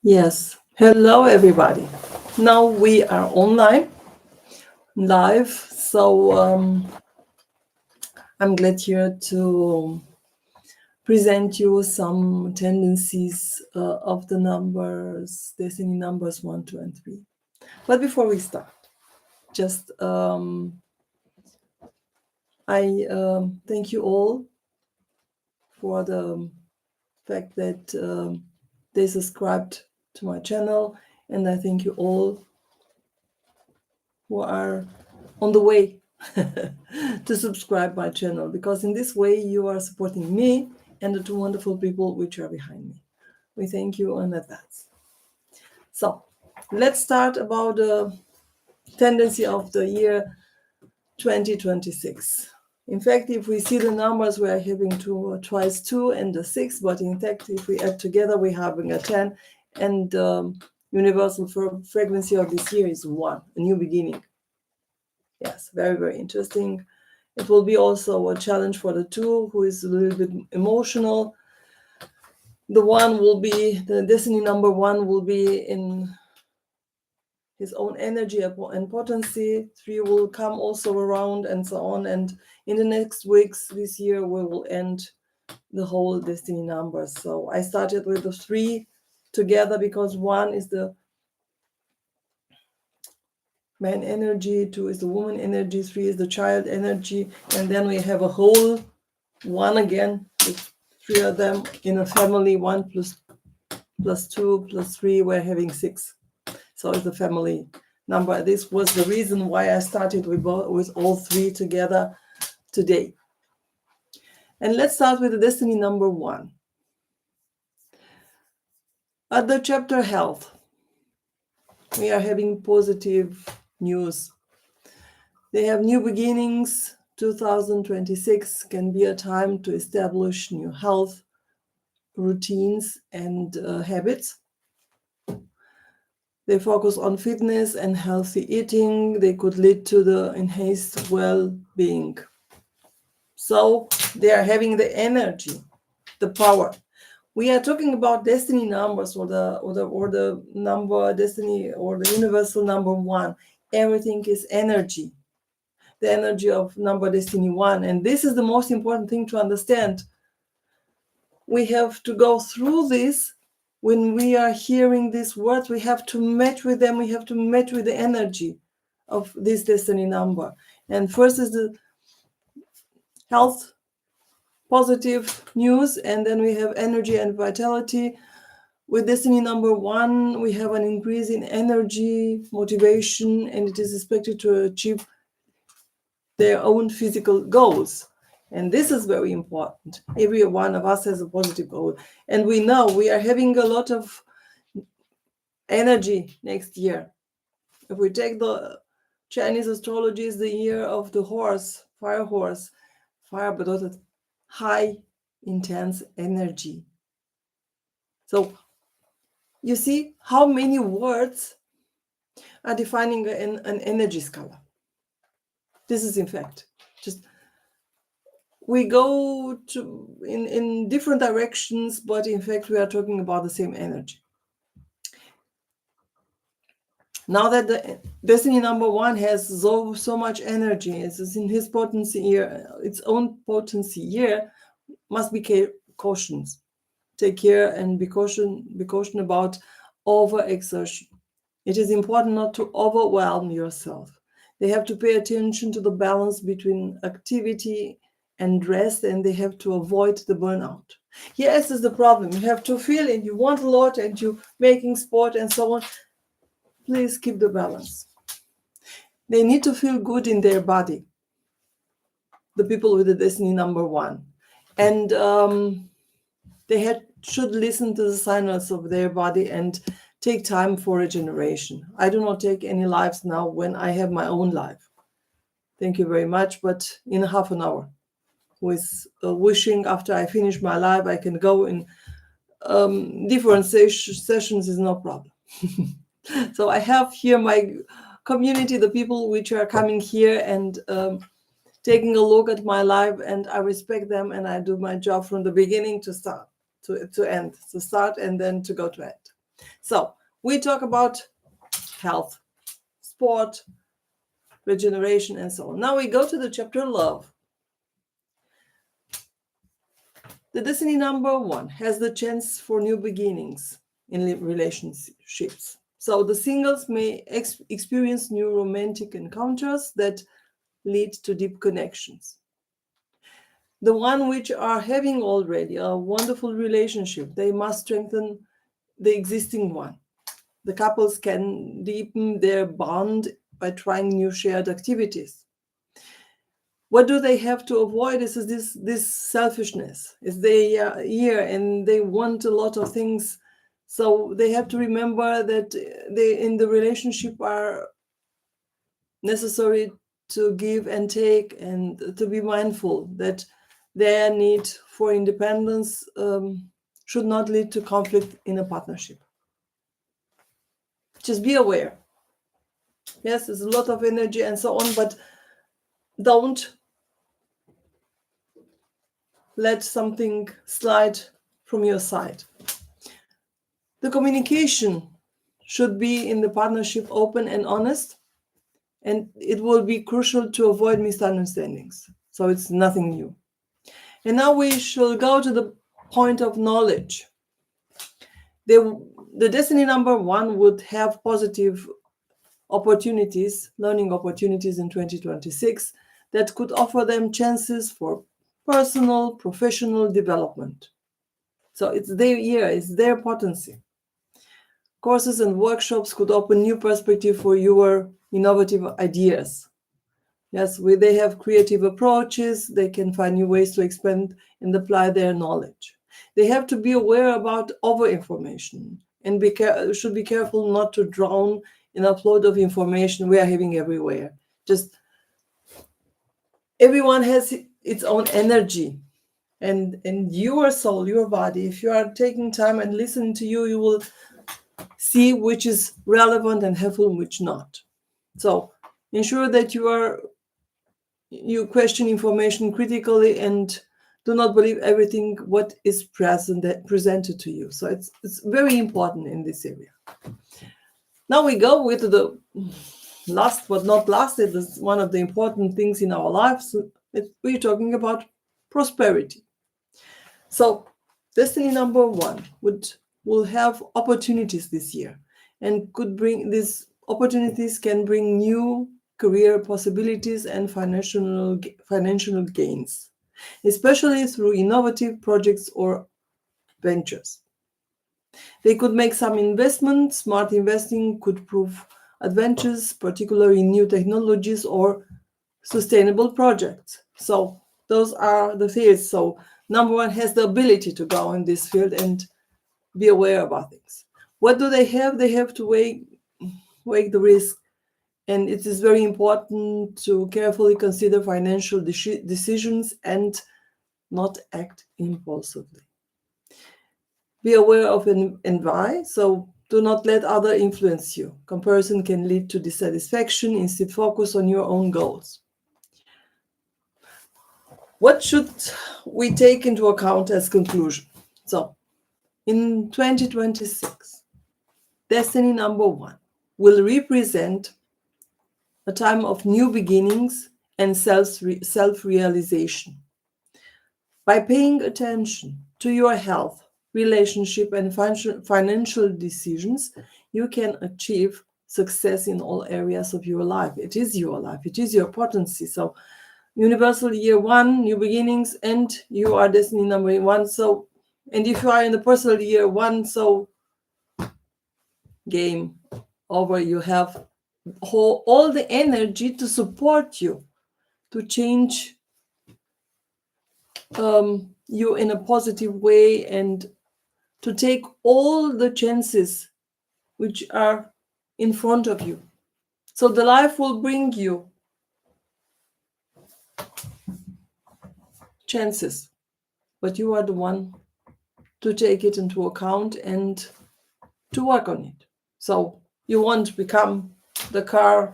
Yes. Hello, everybody. Now we are online, live. So I'm glad here to present you some tendencies of the numbers, destiny numbers 1, 2, and 3. But before we start, just I thank you all for the fact that they subscribed to my channel, and I thank you all who are on the way to subscribe my channel, because in this way you are supporting me and the two wonderful people which are behind me. We thank you in advance. So let's start about the tendency of the year 2026. In fact, if we see the numbers, we are having twice 2 and a 6, but in fact, if we add together, we're having a 10, and universal frequency of this year is 1, a new beginning. Yes, very, very interesting. It will be also a challenge for the 2, who is a little bit emotional. The 1 will be, the destiny number 1 will be in his own energy and potency. 3 will come also around and so on. And in the next weeks this year, we will end the whole destiny numbers. So I started with the 3 together because 1 is the man energy, 2 is the woman energy, 3 is the child energy, and then we have a whole 1 again with 3 of them in a family. 1 plus 2 plus 3, we're having 6. So it's a family number. This was the reason why I started with all 3 together today. And let's start with the destiny number 1. At the chapter health, we are having positive news. They have new beginnings. 2026 can be a time to establish new health routines and habits. They focus on fitness and healthy eating. They could lead to the enhanced well-being. So they are having the energy, the power. We are talking about destiny numbers, or the number destiny, or the universal number 1. Everything is energy. The energy of number destiny 1. And this is the most important thing to understand. We have to go through this. When we are hearing these words, we have to match with them. We have to match with the energy of this destiny number. And first is the health, positive news, and then we have energy and vitality. With destiny number 1, we have an increase in energy, motivation, and it is expected to achieve their own physical goals. And this is very important. Every one of us has a positive goal. And we know we are having a lot of energy next year. If we take the Chinese astrology, is the year of the horse, fire, bedeutet high, intense energy. So you see how many words are defining an energy scala. This is in fact just, we go to in different directions, but in fact we are talking about the same energy. Now that the destiny number 1 has so much energy, it's in his potency year, its own potency year, must be cautious. Take care and be cautious about overexertion. It is important not to overwhelm yourself. They have to pay attention to the balance between activity and rest, and they have to avoid the burnout. Yes, is the problem. You have to feel and you want a lot, and you're making sport and so on. Please keep the balance. They need to feel good in their body, the people with the destiny number 1. And they should listen to the signals of their body and take time for regeneration. I do not take any lives now when I have my own life. Thank you very much, but in half an hour. With wishing after I finish my life, I can go in different sessions, is no problem. So I have here my community, the people which are coming here and taking a look at my life, and I respect them, and I do my job from the beginning to start to end, to start and then to go to end. So we talk about health, sport, regeneration, and so on. Now we go to the chapter love. The destiny number 1 has the chance for new beginnings in relationships. So the singles may experience new romantic encounters that lead to deep connections. The one which are having already a wonderful relationship, they must strengthen the existing one. The couples can deepen their bond by trying new shared activities. What do they have to avoid is this selfishness. Is they are here and they want a lot of things, so they have to remember that they in the relationship are necessary to give and take, and to be mindful that their need for independence should not lead to conflict in a partnership. Just be aware. Yes, there's a lot of energy and so on, but don't let something slide from your side. The communication should be in the partnership open and honest, and it will be crucial to avoid misunderstandings. So it's nothing new. And now we shall go to the point of knowledge. The destiny number 1 would have positive opportunities, learning opportunities in 2026 that could offer them chances for personal, professional development. So it's their year, it's their potency. Courses and workshops could open new perspective for your innovative ideas. Yes, where they have creative approaches, they can find new ways to expand and apply their knowledge. They have to be aware about over-information and should be careful not to drown in a flood of information we are having everywhere. Just everyone has its own energy, and your soul, your body, if you are taking time and listening to you will see which is relevant and helpful and which not. So ensure that you question information critically and do not believe everything what is presented to you. So it's very important in this area. Now we go with the last but not last. It is one of the important things in our lives. We're talking about prosperity. So destiny number 1 will have opportunities this year, and could bring these opportunities can bring new career possibilities and financial gains, especially through innovative projects or ventures. They could make some investments. Smart investing could prove advantageous, particularly in new technologies or sustainable projects. So those are the fields. So number 1 has the ability to go in this field and be aware about things. What do they have? They have to weigh the risk. And it is very important to carefully consider financial decisions and not act impulsively. Be aware of envy, so do not let others influence you. Comparison can lead to dissatisfaction. Instead, focus on your own goals. What should we take into account as conclusion? So, in 2026, destiny number 1 will represent a time of new beginnings and self-realization. By paying attention to your health, relationship, and financial decisions, you can achieve success in all areas of your life. It is your life. It is your potency. So universal year 1, new beginnings, and you are destiny number 1. So, and if you are in the personal year 1, so game over. You have all the energy to support you, to change you in a positive way, and to take all the chances which are in front of you. So the life will bring you chances, but you are the one to take it into account and to work on it. So you won't become the car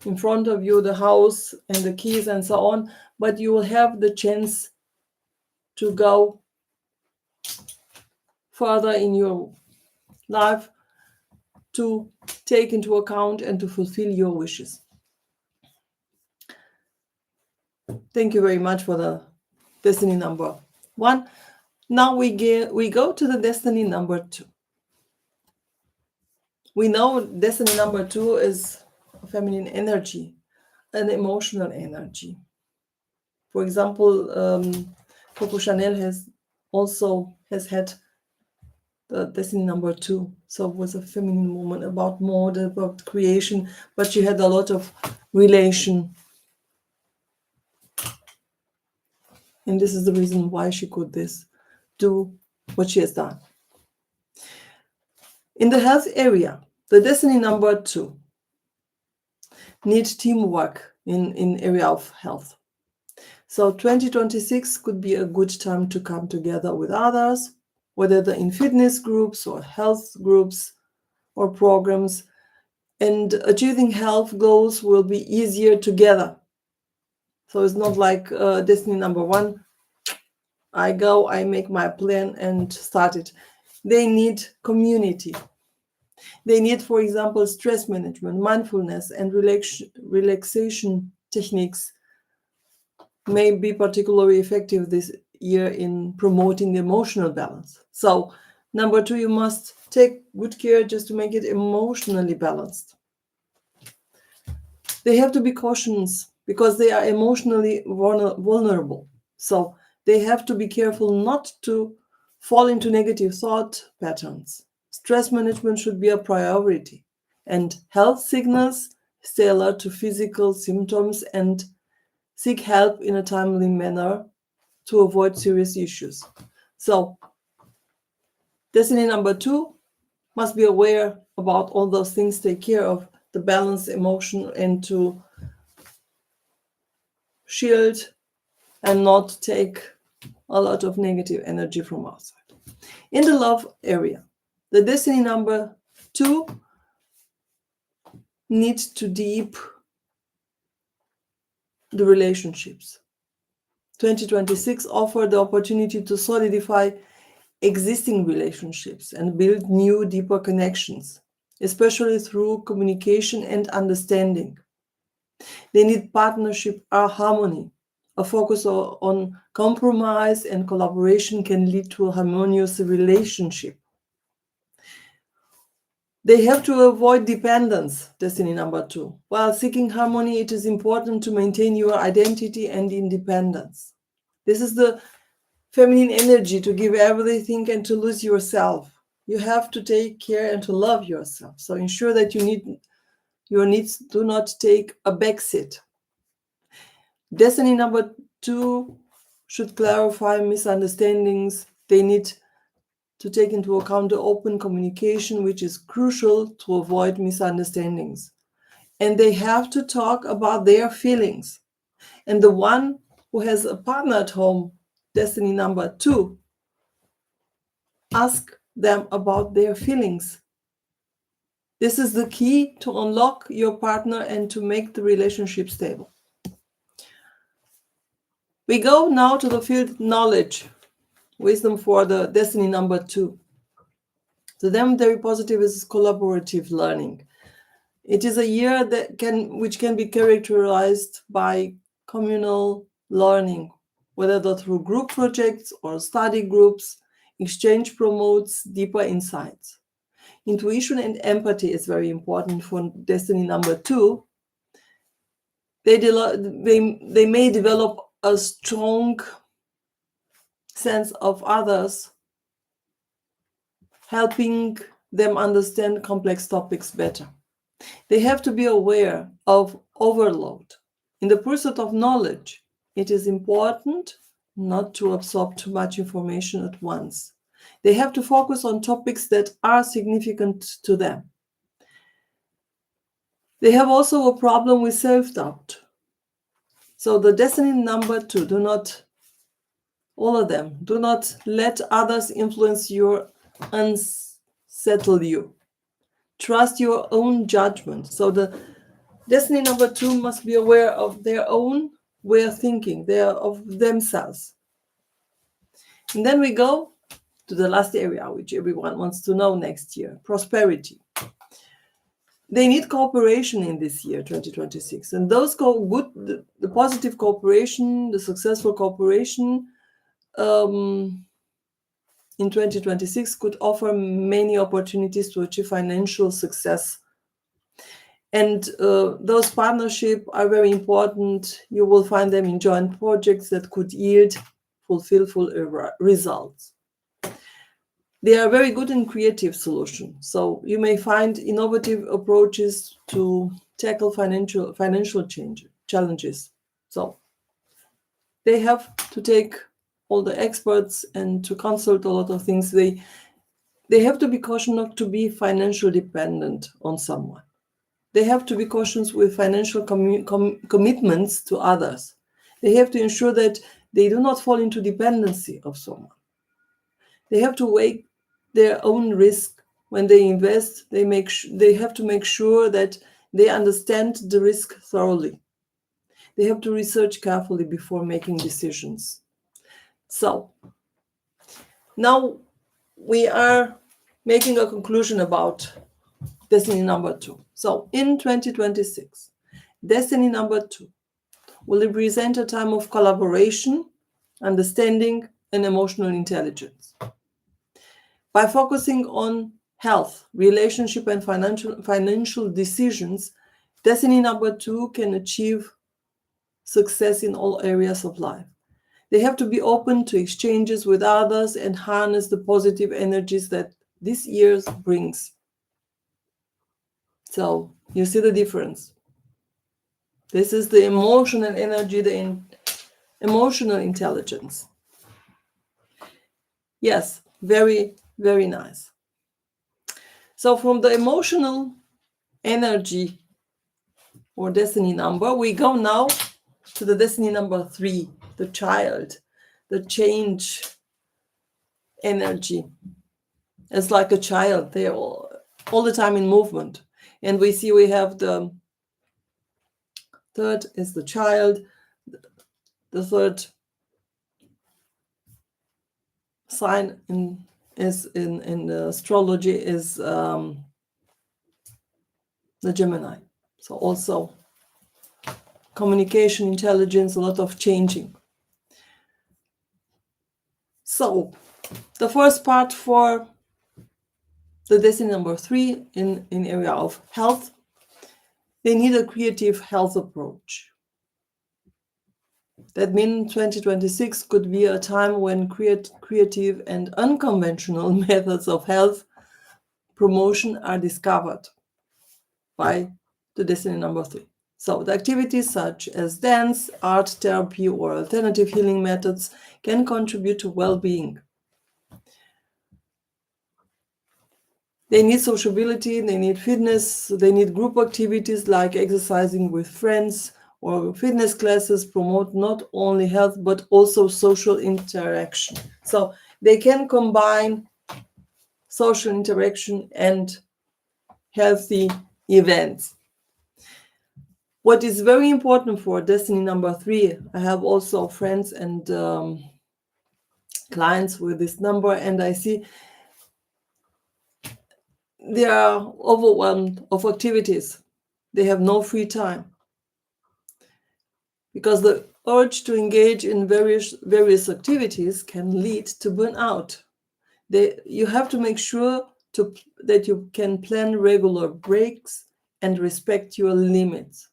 in front of you, the house and the keys and so on, but you will have the chance to go further in your life to take into account and to fulfill your wishes. Thank you very much for the destiny number 1. Now we go to the destiny number 2. We know destiny number 2 is a feminine energy, an emotional energy. For example, Coco Chanel has had the destiny number 2. So it was a feminine woman, about mode, about creation, but she had a lot of relation. And this is the reason why she could do what she has done. In the health area, the destiny number 2 needs teamwork in area of health. So 2026 could be a good time to come together with others, whether they're in fitness groups or health groups or programs, and achieving health goals will be easier together. So it's not like destiny number 1, I make my plan and start it. They need community. They need, for example, stress management, mindfulness, and relaxation techniques may be particularly effective this year in promoting the emotional balance. So, number 2, you must take good care just to make it emotionally balanced. They have to be cautious because they are emotionally vulnerable. So, they have to be careful not to fall into negative thought patterns. Stress management should be a priority, and health signals stay alert to physical symptoms and seek help in a timely manner to avoid serious issues. So, destiny number 2 must be aware about all those things, take care of the balanced emotion, and to shield and not take a lot of negative energy from outside. In the love area, the destiny number 2 needs to deep the relationships. 2026 offered the opportunity to solidify existing relationships and build new, deeper connections, especially through communication and understanding. They need partnership or harmony. A focus on compromise and collaboration can lead to a harmonious relationship. They have to avoid dependence, destiny number 2. While seeking harmony, it is important to maintain your identity and independence. This is the feminine energy, to give everything and to lose yourself. You have to take care and to love yourself. So ensure that your needs do not take a backseat. Destiny number 2 should clarify misunderstandings. They need to take into account the open communication, which is crucial to avoid misunderstandings. And they have to talk about their feelings. And the one who has a partner at home, destiny number 2, ask them about their feelings. This is the key to unlock your partner and to make the relationship stable. We go now to the field knowledge, wisdom for the destiny number 2. The very positive is collaborative learning. It is a year which can be characterized by communal learning, whether through group projects or study groups. Exchange promotes deeper insights. Intuition and empathy is very important for destiny number 2. They may develop a strong sense of others, helping them understand complex topics better. They have to be aware of overload. In the pursuit of knowledge, it is important not to absorb too much information at once. They have to focus on topics that are significant to them. They have also a problem with self-doubt. So the destiny number 2, do not let others influence you, unsettle you. Trust your own judgment. So the destiny number 2 must be aware of their own way of thinking, of themselves. And then we go to the last area, which everyone wants to know next year, prosperity. They need cooperation in this year, 2026. And those the positive cooperation, the successful cooperation in 2026 could offer many opportunities to achieve financial success. And those partnerships are very important. You will find them in joint projects that could yield fulfillful results. They are very good in creative solutions. So you may find innovative approaches to tackle financial challenges. So they have to take all the experts and to consult a lot of things. They have to be cautious not to be financially dependent on someone. They have to be cautious with financial commitments to others. They have to ensure that they do not fall into dependency of someone. They have to weigh their own risk when they invest. They have to make sure that they understand the risk thoroughly. They have to research carefully before making decisions. So now we are making a conclusion about destiny number 2. So in 2026, destiny number 2 will represent a time of collaboration, understanding, and emotional intelligence. By focusing on health, relationship, and financial decisions, destiny number 2 can achieve success in all areas of life. They have to be open to exchanges with others and harness the positive energies that this year brings. So you see the difference. This is the emotional energy, the emotional intelligence. Yes, very, very nice. So from the emotional energy or destiny number, we go now to the destiny number 3, the child, the change energy. It's like a child. They're all the time in movement. And we see we have the third is the child. The third sign in astrology is the Gemini. So also communication, intelligence, a lot of changing. So the first part for the destiny number 3 in area of health, they need a creative health approach. That means 2026 could be a time when creative and unconventional methods of health promotion are discovered by the destiny number 3. So the activities such as dance, art therapy, or alternative healing methods can contribute to well-being. They need sociability, they need fitness, they need group activities like exercising with friends, or fitness classes promote not only health but also social interaction. So they can combine social interaction and healthy events. What is very important for destiny number 3, I have also friends and clients with this number, and I see they are overwhelmed of activities. They have no free time because the urge to engage in various activities can lead to burnout. You have to make sure that you can plan regular breaks and respect your limits.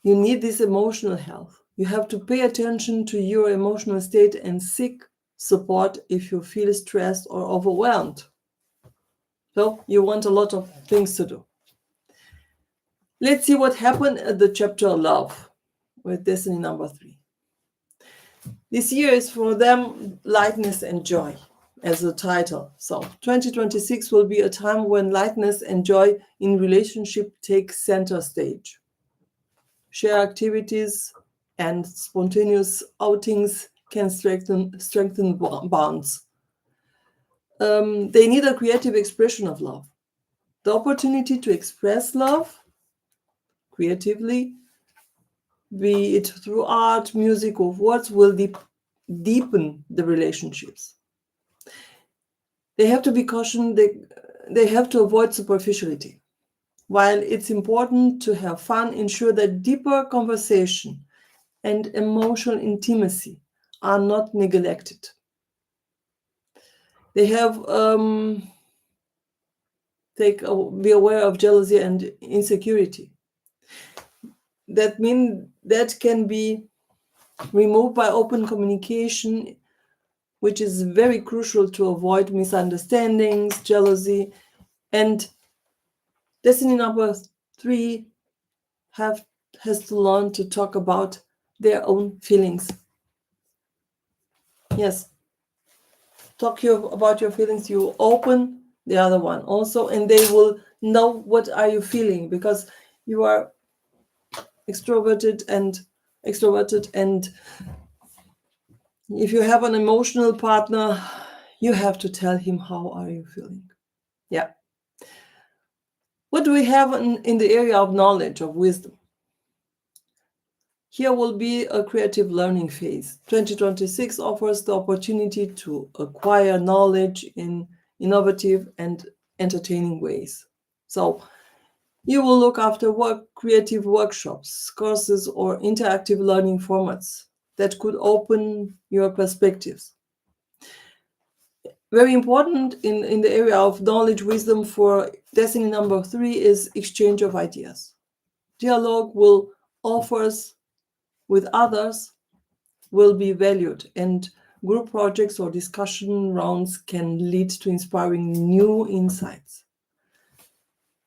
You need this emotional health. You have to pay attention to your emotional state and seek support if you feel stressed or overwhelmed. So you want a lot of things to do. Let's see what happened at the chapter Love with destiny number 3. This year is for them lightness and joy as a title. So 2026 will be a time when lightness and joy in relationship take center stage. Share activities and spontaneous outings can strengthen bonds. They need a creative expression of love. The opportunity to express love creatively, be it through art, music, or words, will deepen the relationships. They have to be cautioned, they have to avoid superficiality. While it's important to have fun, ensure that deeper conversation and emotional intimacy are not neglected. They have be aware of jealousy and insecurity. That means that can be removed by open communication, which is very crucial to avoid misunderstandings, jealousy, and destiny number 3 has to learn to talk about their own feelings. Yes, talk about your feelings. You open the other one also, and they will know what are you feeling, because you are extroverted, and if you have an emotional partner, you have to tell him how are you feeling. Yeah. What do we have in the area of knowledge, of wisdom? Here will be a creative learning phase. 2026 offers the opportunity to acquire knowledge in innovative and entertaining ways. So you will look after creative workshops, courses, or interactive learning formats that could open your perspectives. Very important in the area of knowledge, wisdom for destiny number 3 is exchange of ideas. Dialogue will offers with others will be valued, and group projects or discussion rounds can lead to inspiring new insights.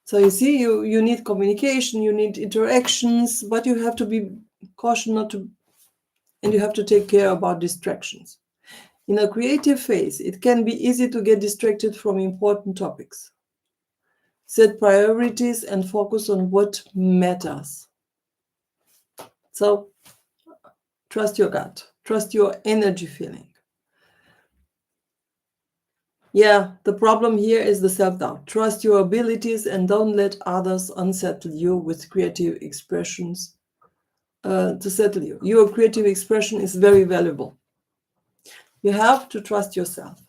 So you see, you need communication, you need interactions, but you have to be cautious not to, and you have to take care about distractions. In a creative phase, it can be easy to get distracted from important topics. Set priorities and focus on what matters. So trust your gut, trust your energy feeling. Yeah, the problem here is the self-doubt. Trust your abilities and don't let others unsettle you with creative expressions to settle you. Your creative expression is very valuable. You have to trust yourself.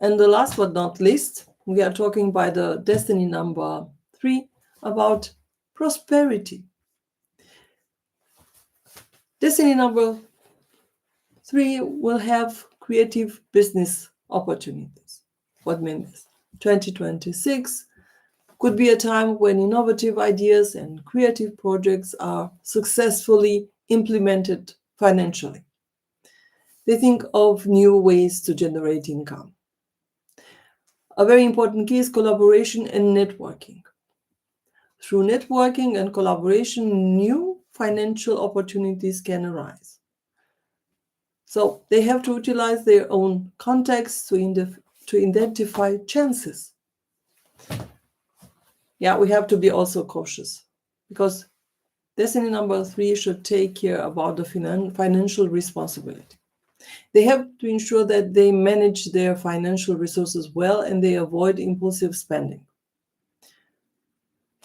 And the last but not least, we are talking by the destiny number 3 about prosperity. Destiny number 3 will have creative business opportunities. What means 2026 could be a time when innovative ideas and creative projects are successfully implemented financially. They think of new ways to generate income. A very important key is collaboration and networking. Through networking and collaboration, new financial opportunities can arise. So they have to utilize their own contacts to identify chances. Yeah, we have to be also cautious, because destiny number 3 should take care about the financial responsibility. They have to ensure that they manage their financial resources well and they avoid impulsive spending.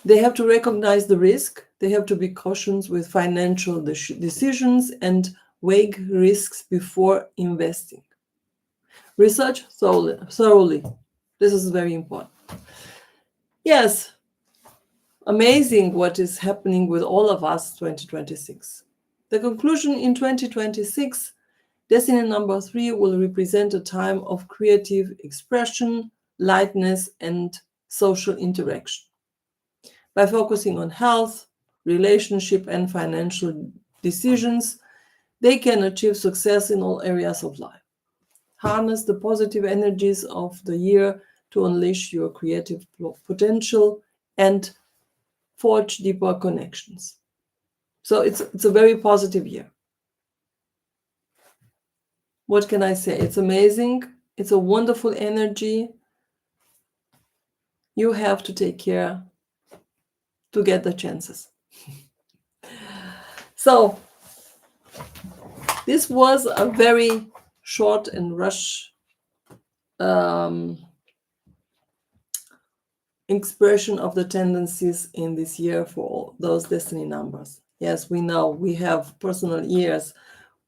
They have to recognize the risk. They have to be cautious with financial decisions and weigh risks before investing. Research thoroughly. This is very important. Yes, amazing what is happening with all of us 2026. The conclusion in 2026, destiny number 3 will represent a time of creative expression, lightness, and social interaction. By focusing on health, relationship, and financial decisions, they can achieve success in all areas of life. Harness the positive energies of the year to unleash your creative potential and forge deeper connections. So it's a very positive year. What can I say? It's amazing. It's a wonderful energy. You have to take care to get the chances. So this was a very short and rush expression of the tendencies in this year for all those destiny numbers. Yes, we know we have personal years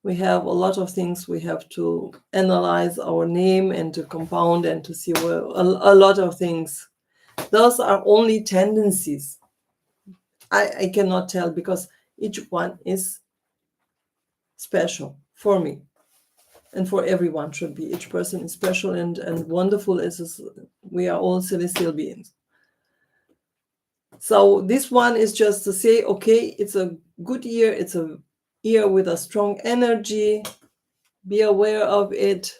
We have a lot of things we have to analyze our name and to compound and to see a lot of things. Those are only tendencies. I cannot tell because each one is special for me and for everyone should be. Each person is special and wonderful as we are all celestial beings. So this one is just to say, okay, it's a good year. It's a year with a strong energy. Be aware of it.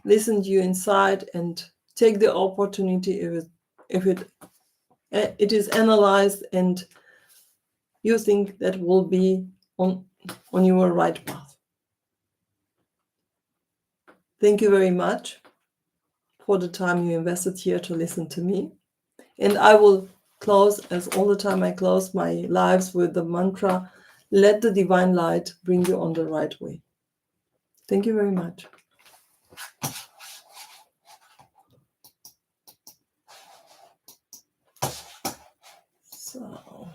Listen to you inside and take the opportunity if it is analyzed and you think that will be on your right path. Thank you very much for the time you invested here to listen to me. And I will close, as all the time I close my lives, with the mantra, let the divine light bring you on the right way. Thank you very much. So